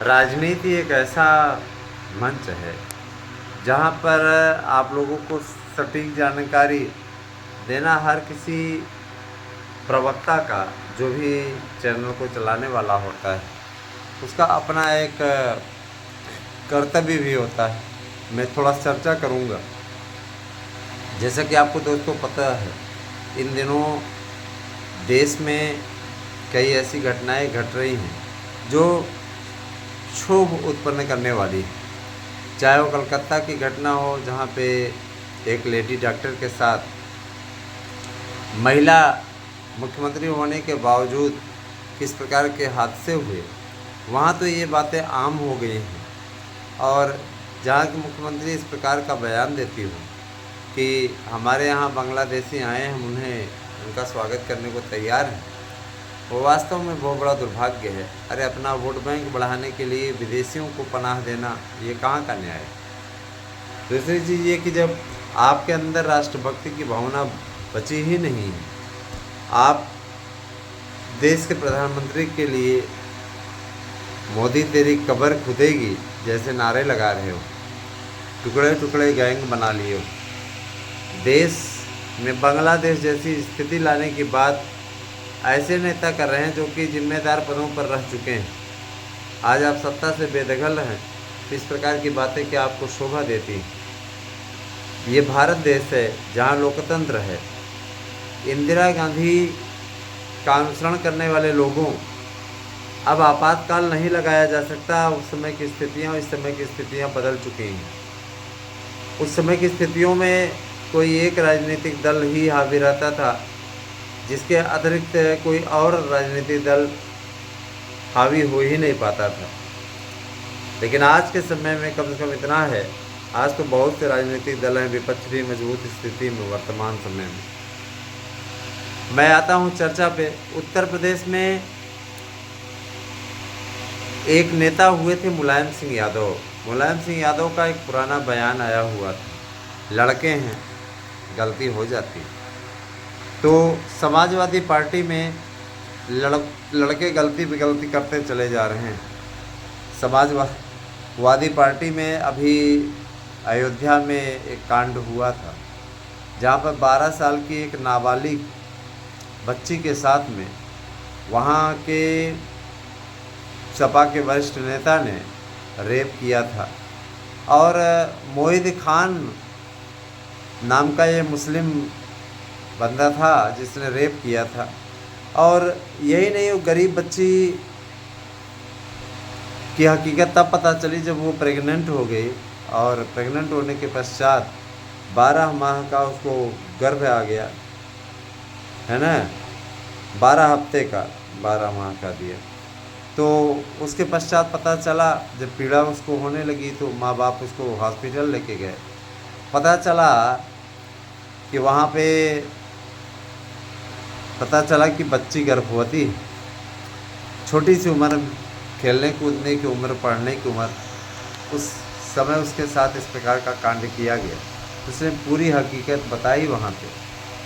राजनीति एक ऐसा मंच है जहाँ पर आप लोगों को सटीक जानकारी देना हर किसी प्रवक्ता का, जो भी चैनल को चलाने वाला होता है, उसका अपना एक कर्तव्य भी होता है। मैं थोड़ा चर्चा करूँगा। जैसा कि आपको दोस्तों पता है, इन दिनों देश में कई ऐसी घटनाएं घट रही हैं जो क्षोभ उत्पन्न करने वाली है। चाहे वो कलकत्ता की घटना हो, जहाँ पे एक लेडी डॉक्टर के साथ महिला मुख्यमंत्री होने के बावजूद किस प्रकार के हादसे हुए, वहाँ तो ये बातें आम हो गई हैं। और जहाँ की मुख्यमंत्री इस प्रकार का बयान देती हो कि हमारे यहाँ बांग्लादेशी आए, हम उनका स्वागत करने को तैयार हैं, वो वास्तव में बहुत बड़ा दुर्भाग्य है। अरे, अपना वोट बैंक बढ़ाने के लिए विदेशियों को पनाह देना, ये कहाँ का न्याय है। दूसरी चीज़ ये कि जब आपके अंदर राष्ट्रभक्ति की भावना बची ही नहीं है, आप देश के प्रधानमंत्री के लिए मोदी तेरी कब्र खुदेगी जैसे नारे लगा रहे हो, टुकड़े टुकड़े गैंग बना लिए हो, देश में बांग्लादेश जैसी स्थिति लाने की बात ऐसे नेता कर रहे हैं जो कि जिम्मेदार पदों पर रह चुके हैं। आज आप सत्ता से बेदखल हैं, इस प्रकार की बातें क्या आपको शोभा देती हैं? ये भारत देश है जहाँ लोकतंत्र है। इंदिरा गांधी का अनुसरण करने वाले लोगों, अब आपातकाल नहीं लगाया जा सकता। उस समय की स्थितियाँ और इस समय की स्थितियाँ बदल चुकी हैं। उस समय की स्थितियों में कोई एक राजनीतिक दल ही हावी रहता था, जिसके अतिरिक्त कोई और राजनीतिक दल हावी हो ही नहीं पाता था। लेकिन आज के समय में कम से कम इतना है, आज तो बहुत से राजनीतिक दल हैं विपक्ष भी मजबूत स्थिति में वर्तमान समय में। मैं आता हूं चर्चा पे। उत्तर प्रदेश में एक नेता हुए थे मुलायम सिंह यादव। मुलायम सिंह यादव का एक पुराना बयान आया हुआ था, लड़के हैं, गलती हो जाती है। तो समाजवादी पार्टी में लड़के गलती बिगलती करते चले जा रहे हैं। समाजवादी पार्टी में अभी अयोध्या में एक कांड हुआ था, जहाँ पर 12 साल की एक नाबालिग बच्ची के साथ में वहाँ के सपा के वरिष्ठ नेता ने रेप किया था। और मोहिद खान नाम का ये मुस्लिम बंदा था जिसने रेप किया था। और यही नहीं, वो गरीब बच्ची की हकीकत तब पता चली जब वो प्रेग्नेंट हो गई, और प्रेग्नेंट होने के पश्चात 12 माह का उसको गर्भ आ गया, है ना, 12 हफ्ते का, 12 माह का दिया। तो उसके पश्चात पता चला, जब पीड़ा उसको होने लगी तो माँ बाप उसको हॉस्पिटल लेके गए। पता चला कि वहाँ पे पता चला कि बच्ची गर्भवती, छोटी सी उम्र, खेलने कूदने की उम्र, पढ़ने की उम्र, उस समय उसके साथ इस प्रकार का कांड किया गया। उसने पूरी हकीकत बताई वहाँ पे,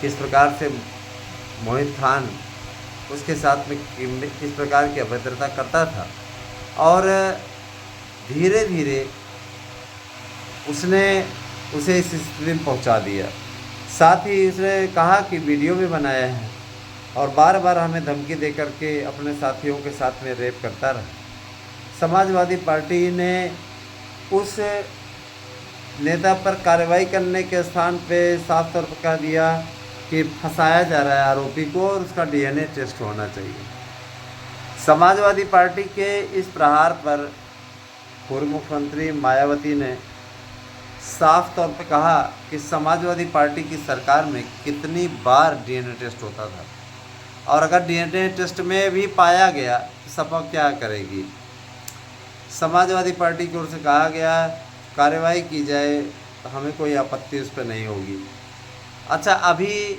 किस प्रकार से मोहित खान उसके साथ में किस प्रकार की अभद्रता करता था। और धीरे धीरे उसने उसे इस स्थिति में पहुँचा दिया। साथ ही उसने कहा कि वीडियो भी बनाया है, और बार बार हमें धमकी दे करके अपने साथियों के साथ में रेप करता रहा। समाजवादी पार्टी ने उस नेता पर कार्रवाई करने के स्थान पे साफ तौर पर कह दिया कि फंसाया जा रहा है आरोपी को, और उसका डीएनए टेस्ट होना चाहिए। समाजवादी पार्टी के इस प्रहार पर पूर्व मुख्यमंत्री मायावती ने साफ तौर पर कहा कि समाजवादी पार्टी की सरकार में कितनी बार डीएनए टेस्ट होता था, और अगर डीएनए टेस्ट में भी पाया गया तो सपा क्या करेगी। समाजवादी पार्टी की ओर से कहा गया कार्रवाई की जाए, तो हमें कोई आपत्ति उस पर नहीं होगी। अच्छा, अभी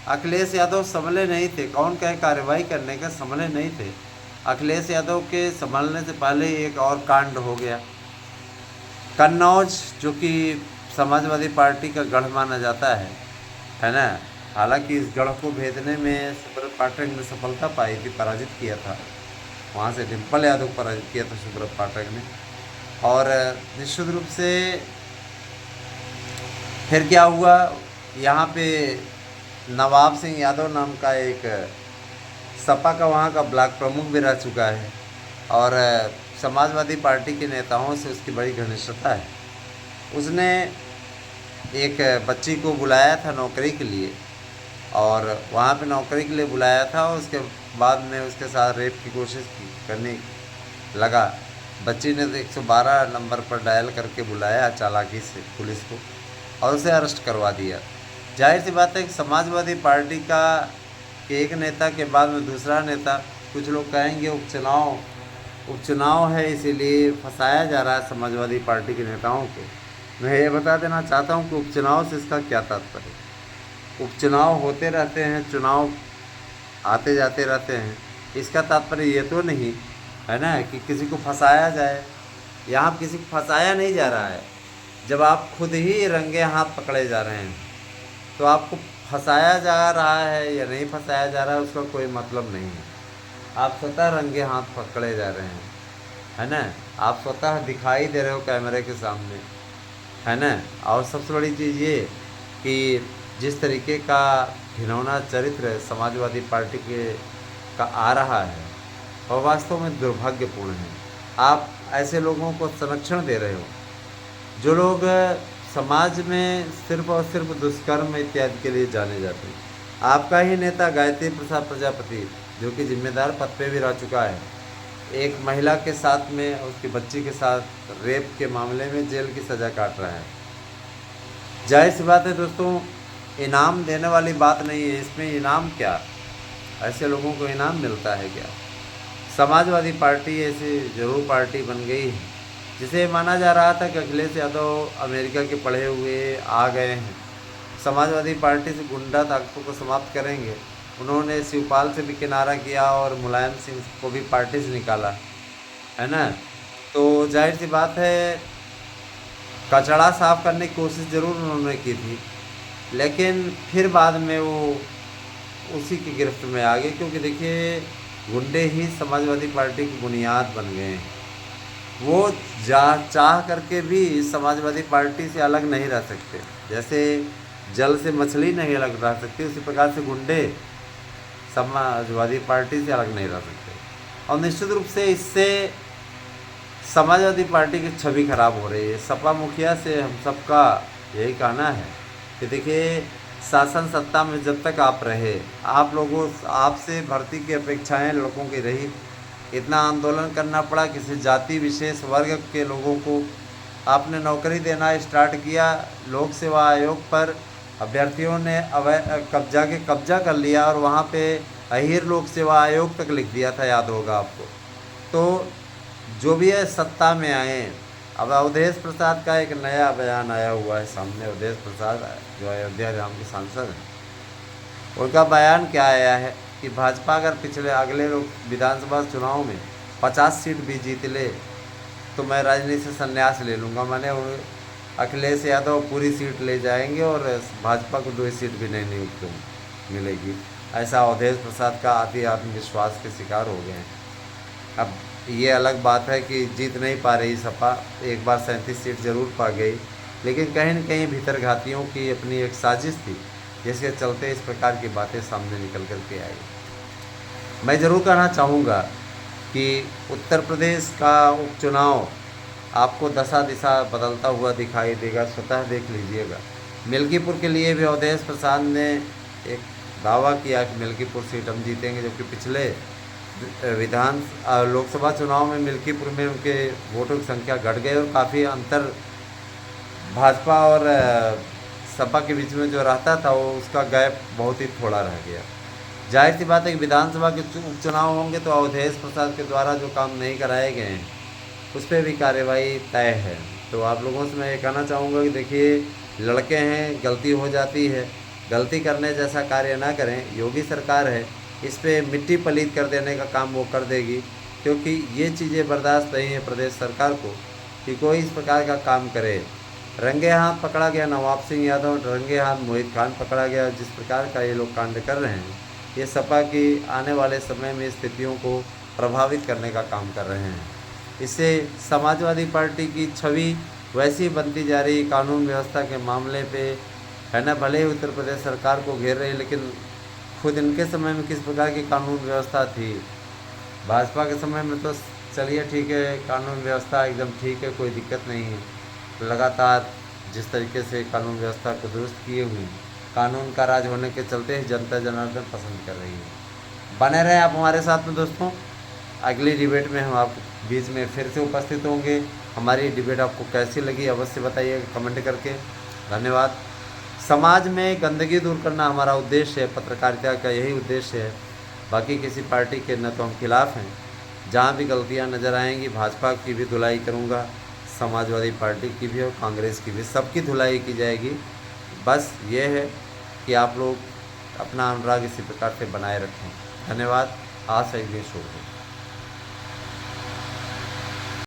अखिलेश यादव संभले नहीं थे, कौन कहे कार्रवाई करने का, संभले नहीं थे। अखिलेश यादव के संभलने से पहले एक और कांड हो गया। कन्नौज, जो कि समाजवादी पार्टी का गढ़ माना जाता है ना, हालांकि इस गढ़ को भेदने में सुब्रत पाठक ने सफलता पाई थी, पराजित किया था। वहाँ से डिम्पल यादव को पराजित किया था सुब्रत पाठक ने। और निश्चित रूप से फिर क्या हुआ, यहाँ पे नवाब सिंह यादव नाम का एक सपा का वहाँ का ब्लॉक प्रमुख भी रह चुका है, और समाजवादी पार्टी के नेताओं से उसकी बड़ी घनिष्ठता है। उसने एक बच्ची को बुलाया था नौकरी के लिए, और वहाँ पे नौकरी के लिए बुलाया था, और उसके बाद में उसके साथ रेप की कोशिश करने लगा। बच्ची ने तो 112 नंबर पर डायल करके बुलाया चालाकी से पुलिस को, और उसे अरेस्ट करवा दिया। जाहिर सी बात है कि समाजवादी पार्टी का एक नेता के बाद में दूसरा नेता, कुछ लोग कहेंगे उपचुनाव है इसीलिए फंसाया जा रहा है समाजवादी पार्टी के नेताओं को। मैं ये बता देना चाहता हूँ कि उपचुनाव से इसका क्या तात्पर्य। उपचुनाव होते रहते हैं, चुनाव आते जाते रहते हैं, इसका तात्पर्य ये तो नहीं है ना कि किसी को फंसाया जाए। यहाँ किसी को फंसाया नहीं जा रहा है। जब आप खुद ही रंगे हाथ पकड़े जा रहे हैं तो आपको फंसाया जा रहा है या नहीं फंसाया जा रहा है उसका कोई मतलब नहीं है। आप स्वतः रंगे हाथ पकड़े जा रहे हैं, है ना। आप स्वतः दिखाई दे रहे हो कैमरे के सामने, है ना। और सबसे बड़ी चीज़ ये कि जिस तरीके का घिनौना चरित्र समाजवादी पार्टी का आ रहा है वह वास्तव में दुर्भाग्यपूर्ण है। आप ऐसे लोगों को संरक्षण दे रहे हो जो लोग समाज में सिर्फ और सिर्फ दुष्कर्म इत्यादि के लिए जाने जाते हैं। आपका ही नेता गायत्री प्रसाद प्रजापति, जो कि जिम्मेदार पद पे भी रह चुका है, एक महिला के साथ में, उसकी बच्ची के साथ रेप के मामले में जेल की सज़ा काट रहा है। जाहिर सी बात है दोस्तों, इनाम देने वाली बात नहीं है इसमें। इनाम क्या, ऐसे लोगों को इनाम मिलता है क्या? समाजवादी पार्टी ऐसी जरूर पार्टी बन गई है जिसे माना जा रहा था कि अखिलेश यादव अमेरिका के पढ़े हुए आ गए हैं, समाजवादी पार्टी से गुंडा ताकतों को समाप्त करेंगे। उन्होंने शिवपाल से भी किनारा किया और मुलायम सिंह को भी पार्टी से निकाला, है ना। तो जाहिर सी बात है कचड़ा साफ करने की कोशिश ज़रूर उन्होंने की थी, लेकिन फिर बाद में वो उसी की गिरफ्त में आ गए, क्योंकि देखिए गुंडे ही समाजवादी पार्टी की बुनियाद बन गए हैं। वो चाह करके भी समाजवादी पार्टी से अलग नहीं रह सकते। जैसे जल से मछली नहीं अलग रह सकती, उसी प्रकार से गुंडे समाजवादी पार्टी से अलग नहीं रह सकते। और निश्चित रूप से इससे समाजवादी पार्टी की छवि खराब हो रही है। सपा मुखिया से हम सबका यही कहना है कि देखिए, शासन सत्ता में जब तक आप रहे, आप लोगों आपसे भर्ती की अपेक्षाएं लोगों की रही, इतना आंदोलन करना पड़ा, किसी जाति विशेष वर्ग के लोगों को आपने नौकरी देना स्टार्ट किया। लोक सेवा आयोग पर अभ्यर्थियों ने कब्जा कर लिया, और वहाँ पे अहीर लोक सेवा आयोग तक लिख दिया था, याद होगा आपको। तो जो भी है सत्ता में आए। अब अवधेश प्रसाद का एक नया बयान आया हुआ है सामने। अवधेश प्रसाद जो अयोध्या धाम के सांसद हैं, उनका बयान क्या आया है कि भाजपा अगर अगले विधानसभा चुनाव में 50 सीट भी जीत ले तो मैं राजनीति से संन्यास ले लूँगा। मैंने अखिलेश यादव पूरी सीट ले जाएंगे और भाजपा को 2 सीट भी नहीं मिलेगी। ऐसा अवधेश प्रसाद का अति आत्मविश्वास के शिकार हो गए हैं। अब ये अलग बात है कि जीत नहीं पा रही सपा, एक बार 37 सीट जरूर पा गई, लेकिन कहीं न कहीं भीतर घातियों की अपनी एक साजिश थी, जिसके चलते इस प्रकार की बातें सामने निकल कर के आई। मैं ज़रूर कहना चाहूँगा कि उत्तर प्रदेश का उपचुनाव आपको दशा दिशा बदलता हुआ दिखाई देगा, स्वतः देख लीजिएगा। मिल्कीपुर के लिए भी अवधेश प्रसाद ने एक दावा किया कि मिल्कीपुर सीट हम जीतेंगे, जबकि पिछले लोकसभा चुनाव में मिल्कीपुर में उनके वोटों की संख्या घट गई और काफ़ी अंतर भाजपा और सपा के बीच में जो रहता था वो उसका गैप बहुत ही थोड़ा रह गया। जाहिर सी बात है कि विधानसभा के उपचुनाव होंगे तो अवधेश प्रसाद के द्वारा जो काम नहीं कराए गए हैं उस पर भी कार्रवाई तय है। तो आप लोगों से मैं ये कहना चाहूँगा कि देखिए, लड़के हैं, गलती हो जाती है, गलती करने जैसा कार्य ना करें। योगी सरकार है, इस पर मिट्टी पलीत कर देने का काम वो कर देगी, क्योंकि ये चीज़ें बर्दाश्त नहीं है प्रदेश सरकार को कि कोई इस प्रकार का काम करे। रंगे हाथ पकड़ा गया नवाब सिंह यादव, रंगे हाथ मोहित खान पकड़ा गया। जिस प्रकार का ये लोग कांड कर रहे हैं, ये सपा की आने वाले समय में स्थितियों को प्रभावित करने का काम कर रहे हैं। इससे समाजवादी पार्टी की छवि वैसी बनती जा रही, कानून व्यवस्था के मामले पे है ना, भले ही उत्तर प्रदेश सरकार को घेर रहे हैं, लेकिन खुद इनके समय में किस प्रकार की कानून व्यवस्था थी। भाजपा के समय में तो चलिए ठीक है, कानून व्यवस्था एकदम ठीक है, कोई दिक्कत नहीं है। लगातार जिस तरीके से कानून व्यवस्था को दुरुस्त किए हुए, कानून का राज होने के चलते ही जनता जनार्दन पसंद कर रही है। बने रहें आप हमारे साथ में दोस्तों। अगली डिबेट में हम आप बीच में फिर से उपस्थित होंगे। हमारी डिबेट आपको कैसी लगी अवश्य बताइएगा कमेंट करके। धन्यवाद। समाज में गंदगी दूर करना हमारा उद्देश्य है, पत्रकारिता का यही उद्देश्य है। बाकी किसी पार्टी के न तो हम खिलाफ़ हैं। जहाँ भी गलतियाँ नज़र आएंगी, भाजपा की भी धुलाई करूँगा, समाजवादी पार्टी की भी और कांग्रेस की भी, सबकी धुलाई की जाएगी। बस ये है कि आप लोग अपना अनुराग इसी प्रकार से बनाए रखें। धन्यवाद। आज से ये शो है।